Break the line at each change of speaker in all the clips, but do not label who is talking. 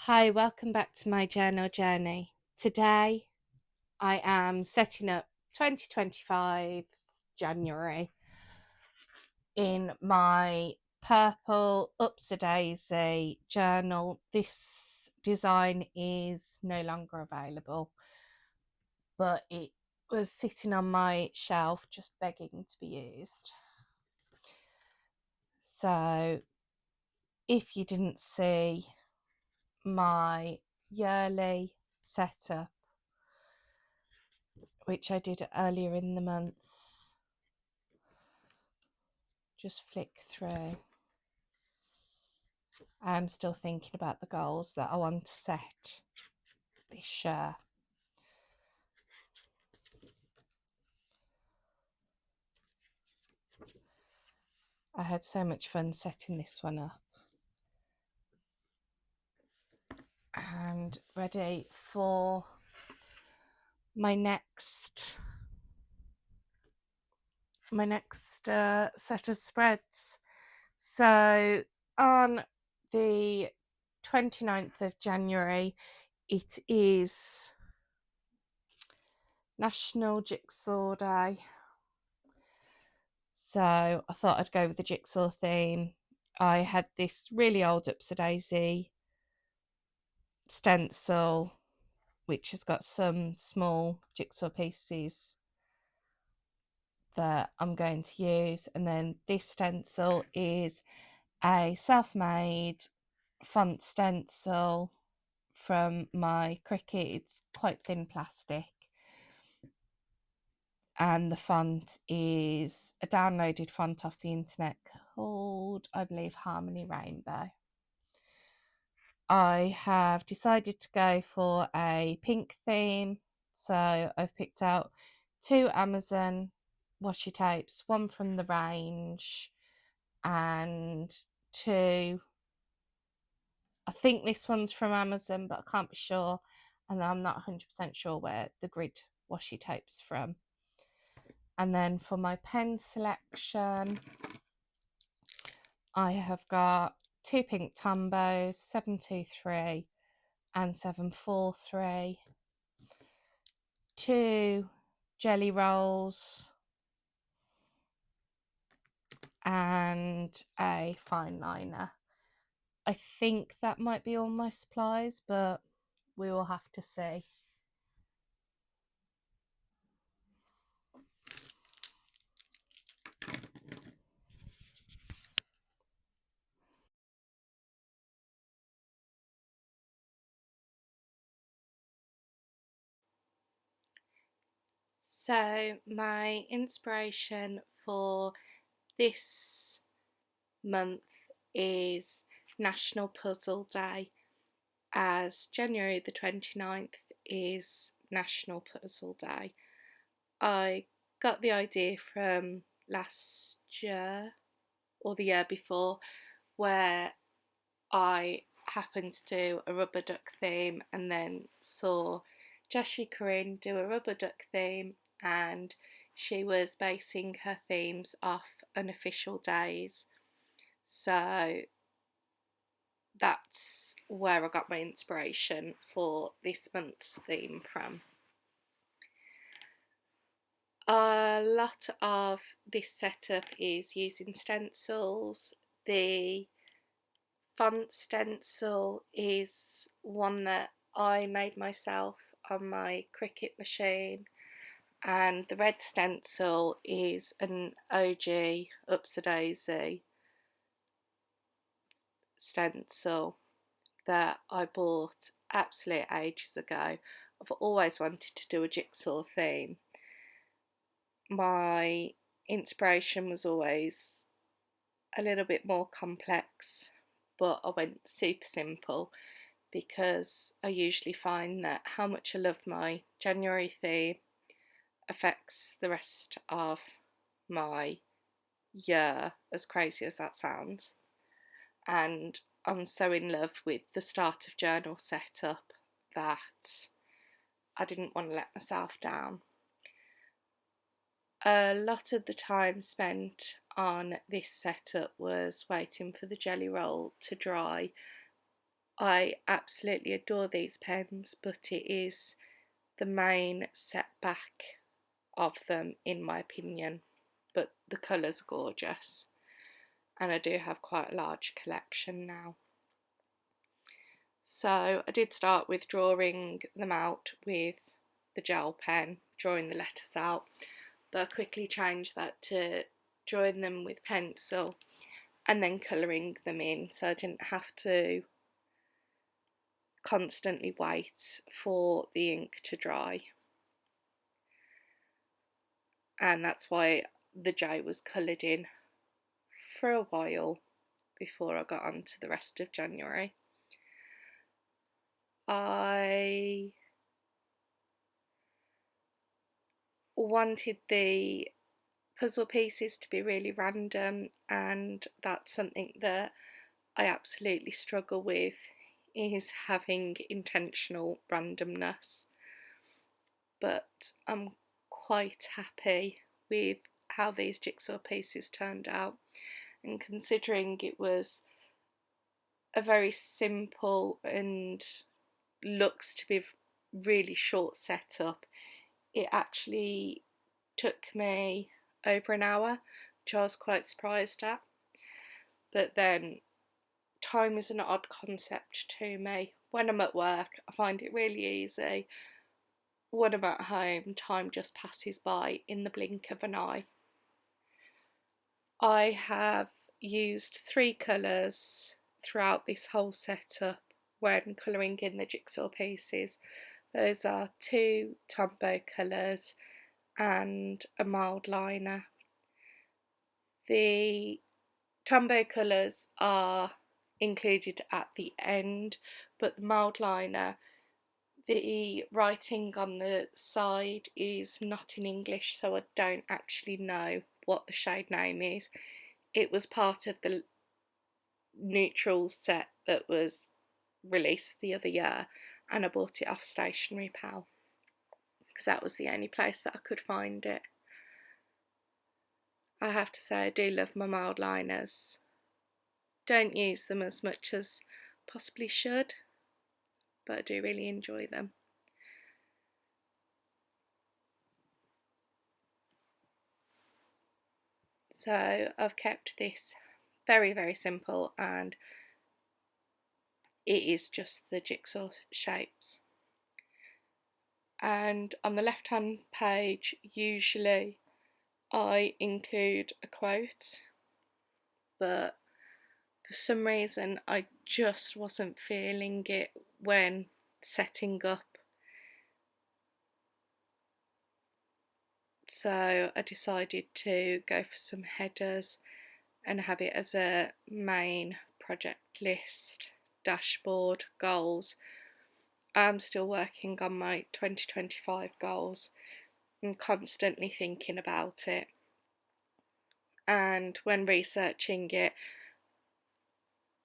Hi, welcome back to my journal journey. Today I am setting up 2025's January in my purple Upsy Daisy journal. This design is no longer available, but it was sitting on my shelf just begging to be used. So if you didn't see my yearly setup, which I did earlier in the month, just flick through. I'm still thinking about the goals that I want to set this year. I had so much fun setting this one up. And ready for my next set of spreads. So on the 29th of January, it is National Jigsaw Day. So I thought I'd go with the jigsaw theme. I had this really old Upsy Daisy stencil, which has got some small jigsaw pieces that I'm going to use. And then this stencil is a self-made font stencil from my Cricut. It's quite thin plastic. And the font is a downloaded font off the internet called, I believe, Harmony Rainbow. I have decided to go for a pink theme, so I've picked out 2 Amazon washi tapes, one from the range and 2, I think this one's from Amazon, but I can't be sure, and I'm not 100% sure where the grid washi tape's from. And then for my pen selection, I have got 2 pink Tombos, 723 and 743, 2 jelly rolls, and a fine liner. I think that might be all my supplies, but we will have to see. So my inspiration for this month is National Puzzle Day, as January the 29th is National Puzzle Day. I got the idea from last year or the year before, where I happened to do a rubber duck theme and then saw Joshi Corinne do a rubber duck theme, and she was basing her themes off unofficial days. So that's where I got my inspiration for this month's theme from. A lot of this setup is using stencils. The font stencil is one that I made myself on my Cricut machine, and the red stencil is an OG Upsy Daisy stencil that I bought absolute ages ago. I've always wanted to do a jigsaw theme. My inspiration was always a little bit more complex, but I went super simple because I usually find that how much I love my January theme affects the rest of my year, as crazy as that sounds. And I'm so in love with the start of journal setup that I didn't want to let myself down. A lot of the time spent on this setup was waiting for the jelly roll to dry I absolutely adore these pens, but it is the main setback of them in my opinion. But the colours are gorgeous, and I do have quite a large collection now. So I did start with drawing them out with the gel pen, drawing the letters out, but I quickly changed that to drawing them with pencil and then colouring them in, so I didn't have to constantly wait for the ink to dry. And that's why the J was coloured in for a while before I got on to the rest of January. I wanted the puzzle pieces to be really random, and that's something that I absolutely struggle with, is having intentional randomness. But I'm quite happy with how these jigsaw pieces turned out, and considering it was a very simple and looks to be really short setup, it actually took me over an hour, which I was quite surprised at. But then time is an odd concept to me. When I'm at work, I find it really easy. When I'm at home, time just passes by in the blink of an eye. I have used 3 colours throughout this whole setup when colouring in the jigsaw pieces. Those are 2 Tombow colours and a mild liner. The Tombow colours are included at the end, but the mild liner, the writing on the side is not in English, so I don't actually know what the shade name is. It was part of the neutral set that was released the other year, and I bought it off Stationery Pal because that was the only place that I could find it. I have to say I do love my mild liners. Don't use them as much as possibly should, but I do really enjoy them. So I've kept this very, very simple, and it is just the jigsaw shapes. And on the left hand page, usually I include a quote, but for some reason I just wasn't feeling it when setting up. So I decided to go for some headers and have it as a main project list, dashboard, goals. I'm still working on my 2025 goals and constantly thinking about it. And when researching it,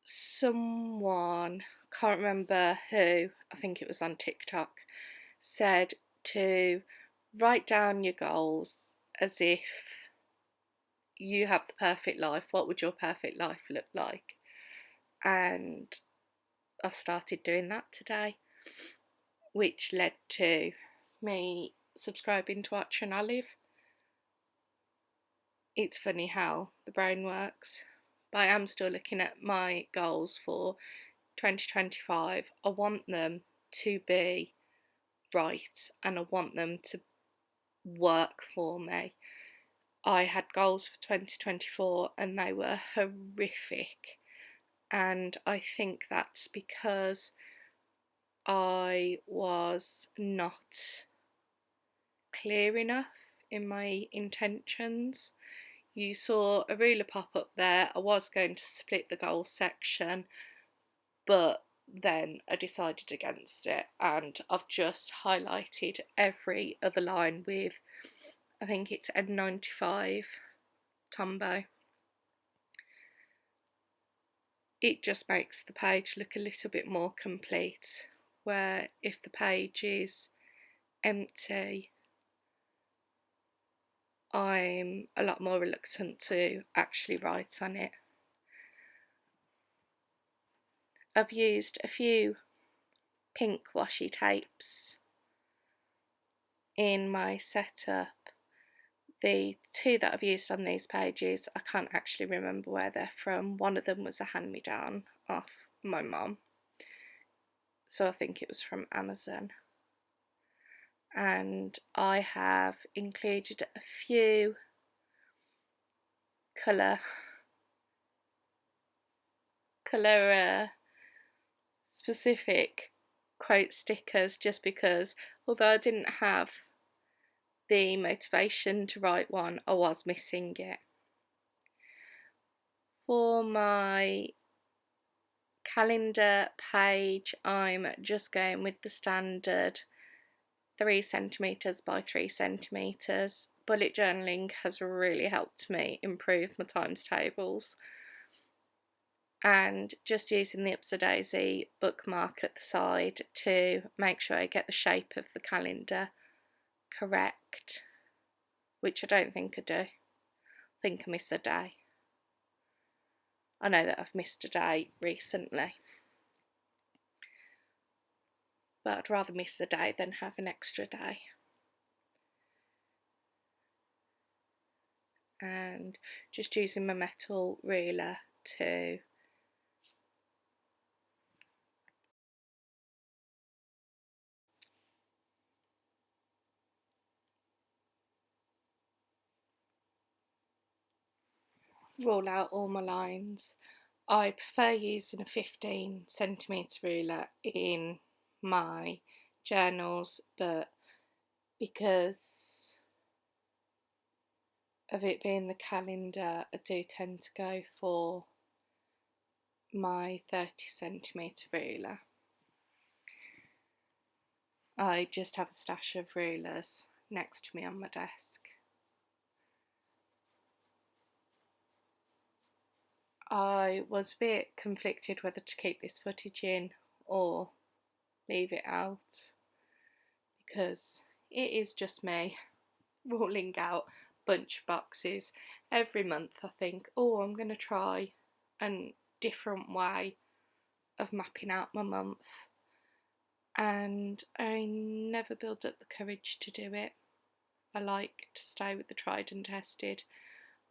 someone, can't remember who, I think it was on TikTok, said to write down your goals as if you have the perfect life. What would your perfect life look like? And I started doing that today, which led to me subscribing to Watch and Olive. It's funny how the brain works, but I am still looking at my goals for 2025. I want them to be right, and I want them to work for me. I had goals for 2024 and they were horrific, and I think that's because I was not clear enough in my intentions. You saw a ruler pop up there. I was going to split the goals section, but then I decided against it, and I've just highlighted every other line with, I think it's N95 Tombow. It just makes the page look a little bit more complete, where if the page is empty, I'm a lot more reluctant to actually write on it. I've used a few pink washi tapes in my setup. The two that I've used on these pages, I can't actually remember where they're from. One of them was a hand-me-down off my mum, so I think it was from Amazon. And I have included a few colour specific quote stickers, just because although I didn't have the motivation to write one, I was missing it. For my calendar page, I'm just going with the standard 3 centimetres by 3 centimetres. Bullet journaling has really helped me improve my times tables, and just using the Upsy Daisy bookmark at the side to make sure I get the shape of the calendar correct, which I don't think I do. I think I miss a day. I know that I've missed a day recently, but I'd rather miss a day than have an extra day. And just using my metal ruler to roll out all my lines. I prefer using a 15 centimetre ruler in my journals, but because of it being the calendar, I do tend to go for my 30 centimetre ruler. I just have a stash of rulers next to me on my desk. I was a bit conflicted whether to keep this footage in or leave it out, because it is just me rolling out bunch boxes every month. I think, oh, I'm going to try a different way of mapping out my month, and I never build up the courage to do it. I like to stay with the tried and tested.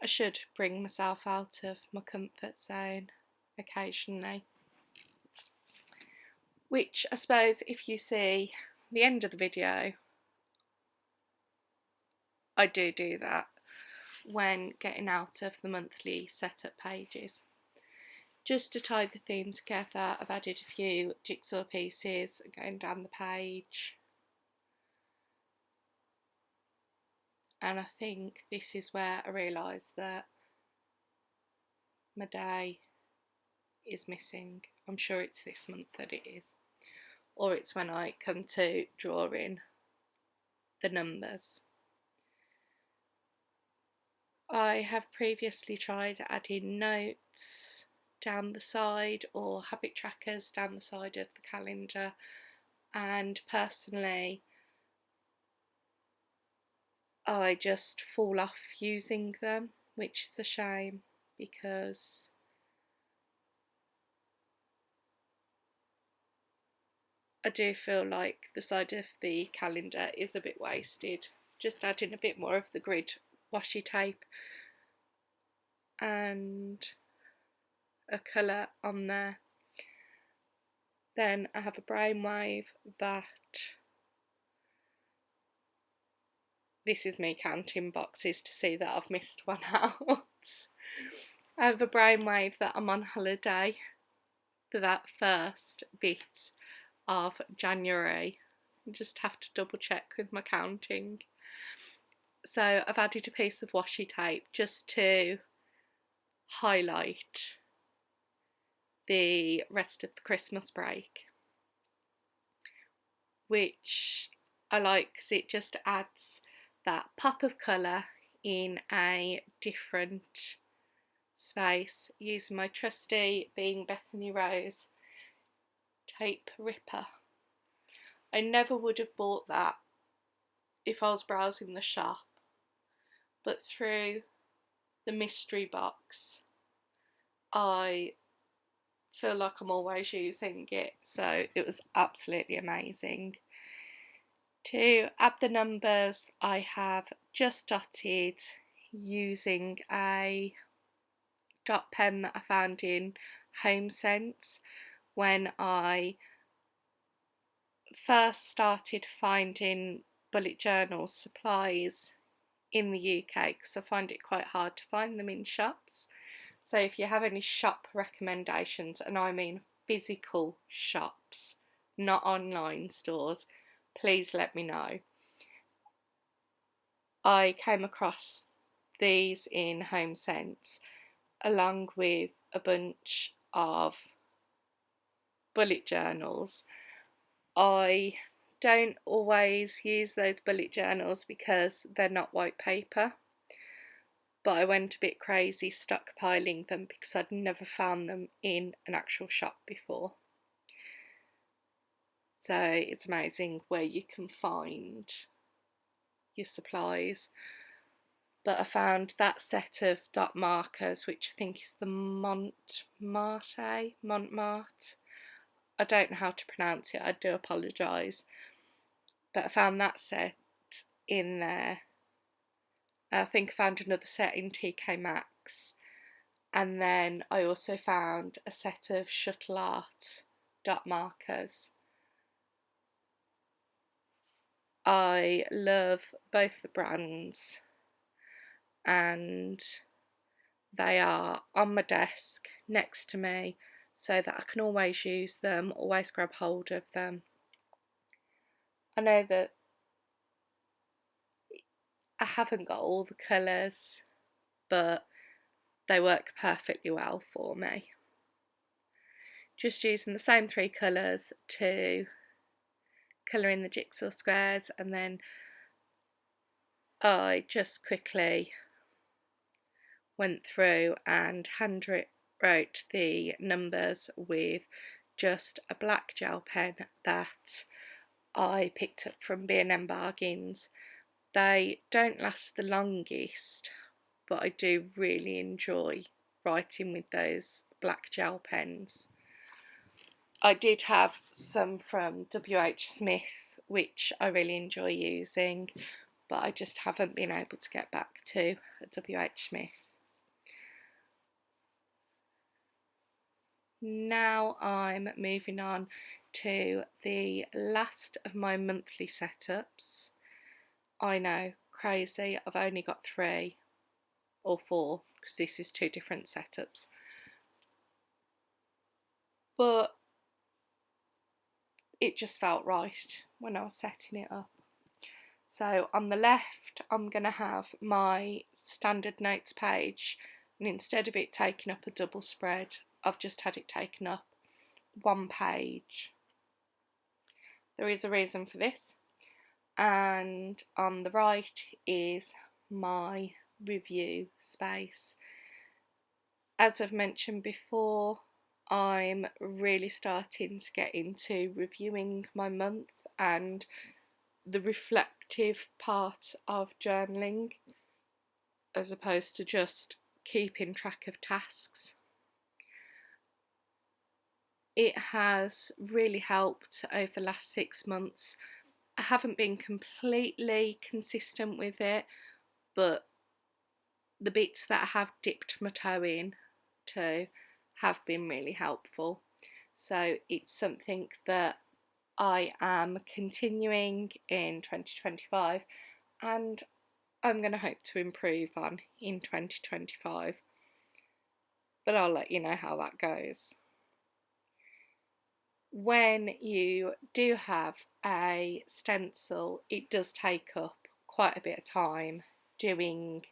I should bring myself out of my comfort zone occasionally, which I suppose if you see the end of the video, I do that when getting out of the monthly setup pages. Just to tie the theme together, I've added a few jigsaw pieces going down the page, and I think this is where I realise that my day is missing. I'm sure it's this month that it is, or it's when I come to draw in the numbers. I have previously tried adding notes down the side or habit trackers down the side of the calendar, and personally I just fall off using them, which is a shame, because I do feel like the side of the calendar is a bit wasted. Just adding a bit more of the grid washi tape and a colour on there. Then I have a brainwave that, this is me counting boxes to see that I've missed one out. I have a brainwave that I'm on holiday for that first bit of January. I just have to double check with my counting. So I've added a piece of washi tape just to highlight the rest of the Christmas break, which I like because it just adds that pop of colour in a different space, using my trusty Being Bethany Rose tape ripper. I never would have bought that if I was browsing the shop, but through the mystery box I feel like I'm always using it, so it was absolutely amazing. To add the numbers, I have just dotted using a dot pen that I found in Homesense when I first started finding bullet journal supplies in the UK, because I find it quite hard to find them in shops. So if you have any shop recommendations, and I mean physical shops, not online stores, please let me know. I came across these in Homesense along with a bunch of bullet journals. I don't always use those bullet journals because they're not white paper, but I went a bit crazy stockpiling them because I'd never found them in an actual shop before. So it's amazing where you can find your supplies. But I found that set of dot markers, which I think is the Montmartre. I don't know how to pronounce it, I do apologise. But I found that set in there. I think I found another set in TK Maxx. And then I also found a set of Shuttle Art dot markers. I love both the brands, and they are on my desk next to me so that I can always use them, always grab hold of them. I know that I haven't got all the colours, but they work perfectly well for me. Just using the same 3 colours to colour in the jigsaw squares, and then I just quickly went through and wrote the numbers with just a black gel pen that I picked up from B&M Bargains. They don't last the longest, but I do really enjoy writing with those black gel pens. I did have some from WH Smith, which I really enjoy using, but I just haven't been able to get back to WH Smith. Now I'm moving on to the last of my monthly setups. I know, crazy, I've only got 3 or 4 because this is 2 different setups. But it just felt right when I was setting it up. So on the left, I'm going to have my standard notes page, and instead of it taking up a double spread, I've just had it taken up 1 page. There is a reason for this, and on the right is my review space. As I've mentioned before, I'm really starting to get into reviewing my month and the reflective part of journaling, as opposed to just keeping track of tasks. It has really helped over the last 6 months. I haven't been completely consistent with it, but the bits that I have dipped my toe in to have been really helpful. So it's something that I am continuing in 2025, and I'm going to hope to improve on in 2025. But I'll let you know how that goes. When you do have a stencil, it does take up quite a bit of time doing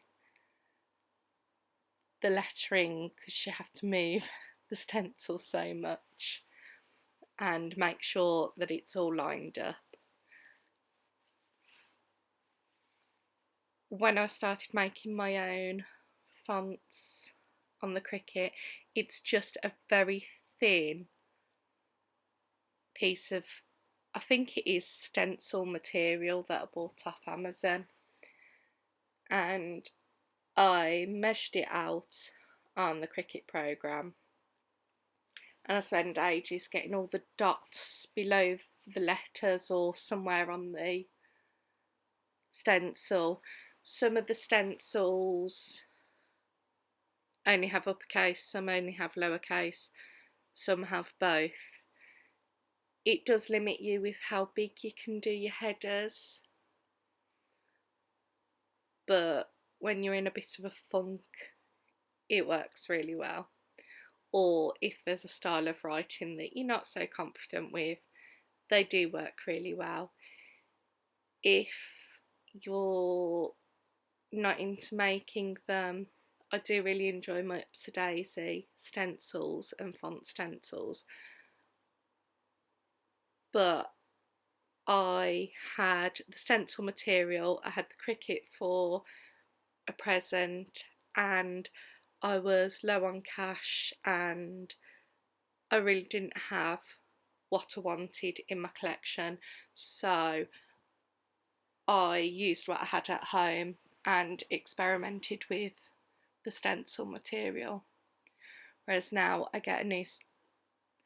the lettering, because you have to move the stencil so much and make sure that it's all lined up. When I started making my own fonts on the Cricut, it's just a very thin piece of, I think it is stencil material that I bought off Amazon, and I measured it out on the Cricut program, and I spend ages getting all the dots below the letters or somewhere on the stencil. Some of the stencils only have uppercase, some only have lowercase, some have both. It does limit you with how big you can do your headers, but when you're in a bit of a funk, it works really well. Or if there's a style of writing that you're not so confident with, they do work really well. If you're not into making them, I do really enjoy my Daisy stencils and font stencils, but I had the stencil material, I had the Cricut for a present, and I was low on cash and I really didn't have what I wanted in my collection, so I used what I had at home and experimented with the stencil material. Whereas now I get a new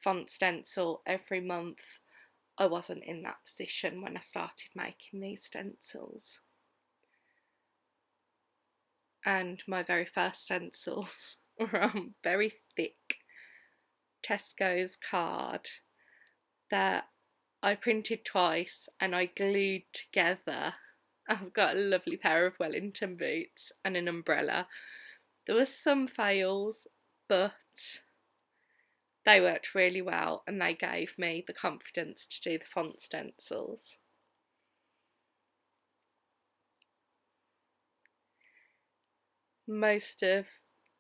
font stencil every month. I wasn't in that position when I started making these stencils. And my very first stencils were on very thick Tesco's card that I printed twice and I glued together. I've got a lovely pair of Wellington boots and an umbrella. There were some fails, but they worked really well and they gave me the confidence to do the font stencils. Most of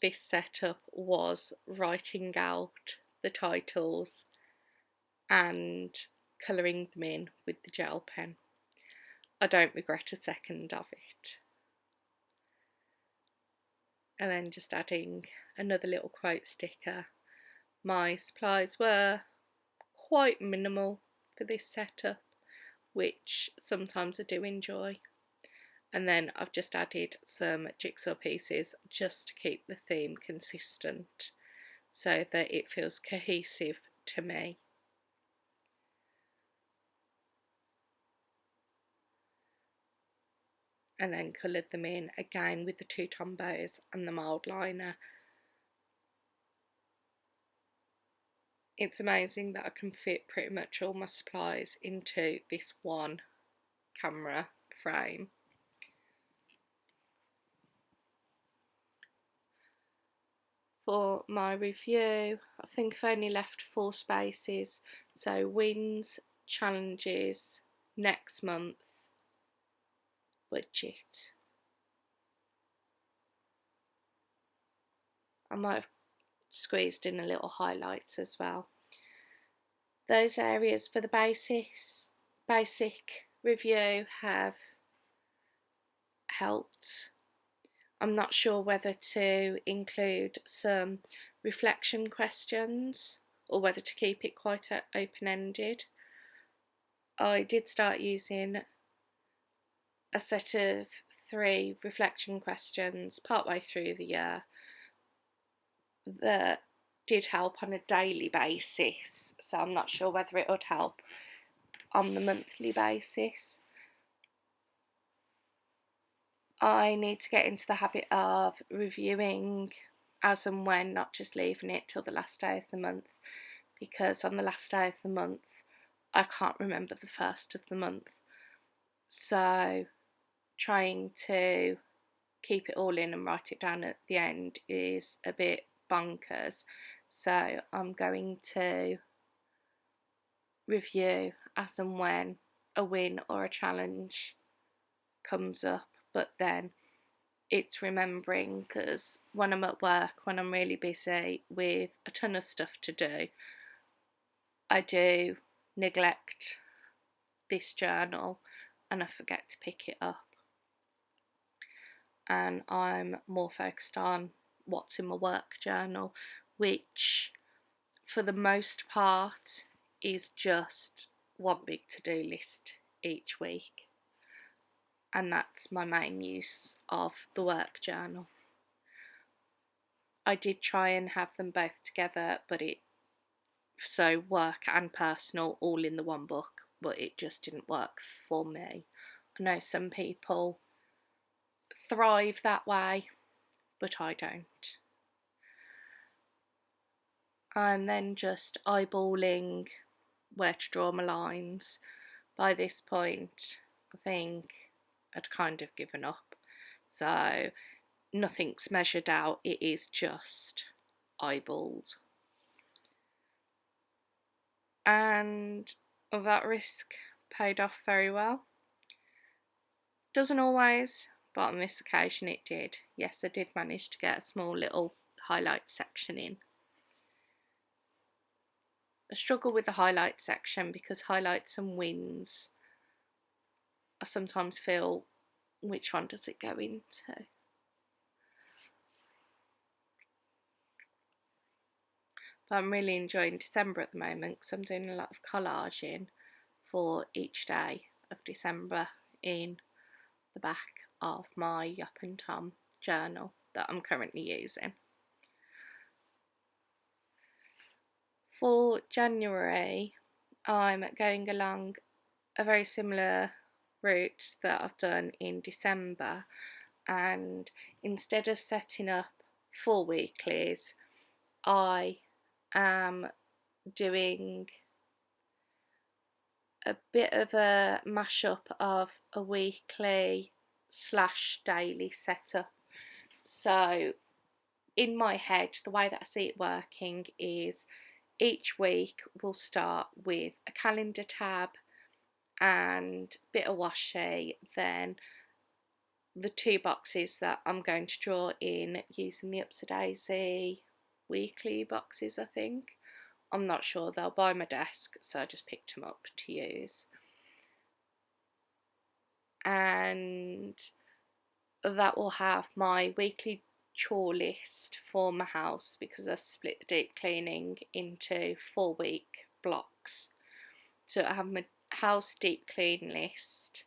this setup was writing out the titles and colouring them in with the gel pen. I don't regret a second of it. And then just adding another little quote sticker. My supplies were quite minimal for this setup, which sometimes I do enjoy. And then I've just added some jigsaw pieces just to keep the theme consistent so that it feels cohesive to me. And then coloured them in again with the two Tombows and the mild liner. It's amazing that I can fit pretty much all my supplies into this one camera frame. For my review, I think I've only left 4 spaces, so wins, challenges, next month, budget. I might have squeezed in a little highlights as well. Those areas for the basic review have helped. I'm not sure whether to include some reflection questions or whether to keep it quite open-ended. I did start using a set of 3 reflection questions partway through the year that did help on a daily basis, so I'm not sure whether it would help on the monthly basis. I need to get into the habit of reviewing as and when, not just leaving it till the last day of the month, because on the last day of the month I can't remember the first of the month, so trying to keep it all in and write it down at the end is a bit bonkers, so I'm going to review as and when a win or a challenge comes up. But then it's remembering, because when I'm at work, when I'm really busy with a ton of stuff to do, I do neglect this journal and I forget to pick it up, and I'm more focused on what's in my work journal, which for the most part is just one big to-do list each week. And that's my main use of the work journal. I did try and have them both together, but it so work and personal all in the one book, but it just didn't work for me. I know some people thrive that way, but I don't. I'm then just eyeballing where to draw my lines. By this point, I think I'd kind of given up. So nothing's measured out, it is just eyeballed. And that risk paid off very well. Doesn't always, but on this occasion it did. Yes, I did manage to get a small little highlight section in. I struggle with the highlight section because highlights and wins, I sometimes feel, which one does it go into? But I'm really enjoying December at the moment because I'm doing a lot of collaging for each day of December in the back of my Yop and Tom journal that I'm currently using. For January, I'm going along a very similar route that I've done in December, and instead of setting up 4 weeklies, I am doing a bit of a mashup of a weekly / daily setup. So in my head, the way that I see it working is each week we'll start with a calendar tab and a bit of washi, then the 2 boxes that I'm going to draw in using the Upsy Daisy weekly boxes, I think. I'm not sure, they'll by my desk, so I just picked them up to use. And that will have my weekly chore list for my house, because I split the deep cleaning into 4-week blocks. So I have my house deep clean list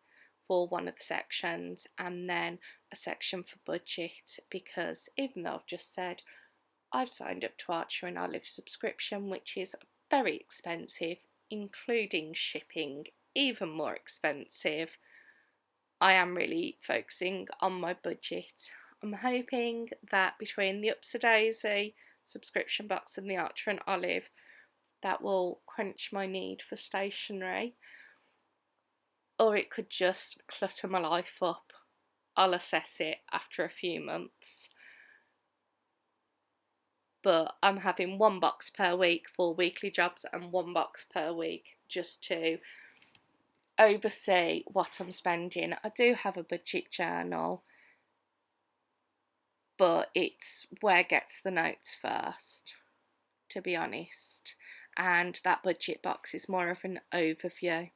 for one of the sections, and then a section for budget, because even though I've just said I've signed up to Archer and Olive subscription, which is very expensive, including shipping, even more expensive, I am really focusing on my budget. I'm hoping that between the Upsy Daisy subscription box and the Archer and Olive, that will quench my need for stationery, or it could just clutter my life up. I'll assess it after a few months. But I'm having 1 box per week for weekly jobs and 1 box per week just to oversee what I'm spending. I do have a budget journal, but it's where gets the notes first, to be honest. And that budget box is more of an overview.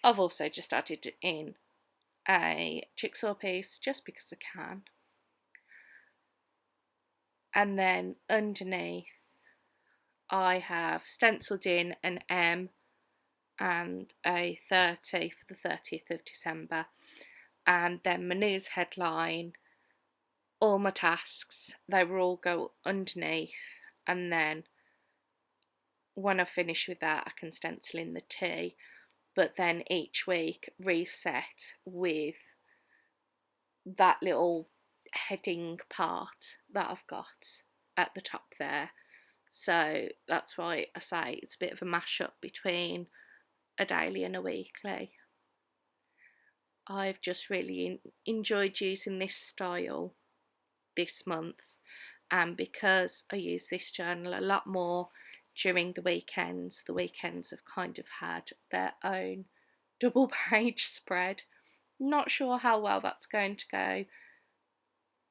I've also just added in a jigsaw piece just because I can. And then underneath I have stenciled in an M and a 30 for the 30th of December, and then my news headline, all my tasks, they will all go underneath, and then when I finish with that I can stencil in the T, but then each week reset with that little heading part that I've got at the top there. So that's why I say it's a bit of a mashup between a daily and a weekly. I've just really enjoyed using this style this month, and because I use this journal a lot more during the weekends have kind of had their own double page spread. Not sure how well that's going to go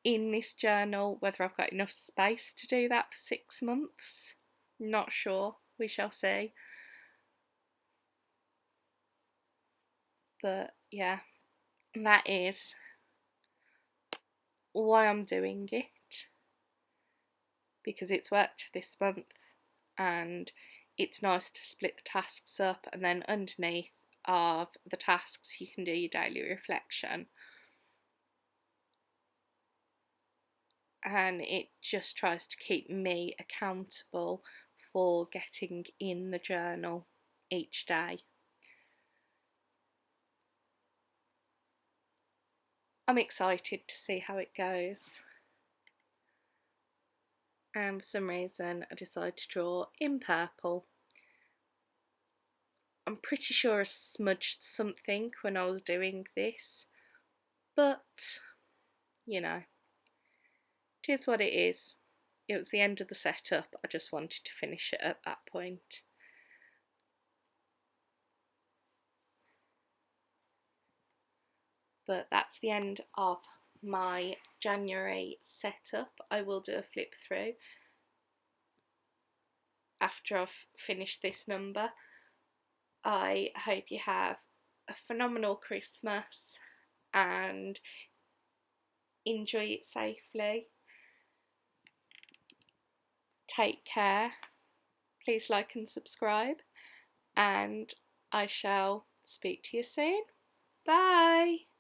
in this journal, whether I've got enough space to do that for 6 months. Not sure, we shall see. But yeah, that is why I'm doing it, because it's worked this month and it's nice to split the tasks up, and then underneath of the tasks you can do your daily reflection, and it just tries to keep me accountable for getting in the journal each day. I'm excited to see how it goes. And for some reason I decided to draw in purple. I'm pretty sure I smudged something when I was doing this, but you know, it is what it is. It was the end of the setup, I just wanted to finish it at that point. But that's the end of my January setup. I will do a flip through after I've finished this number. I hope you have a phenomenal Christmas and enjoy it safely. Take care. Please like and subscribe, and I shall speak to you soon. Bye.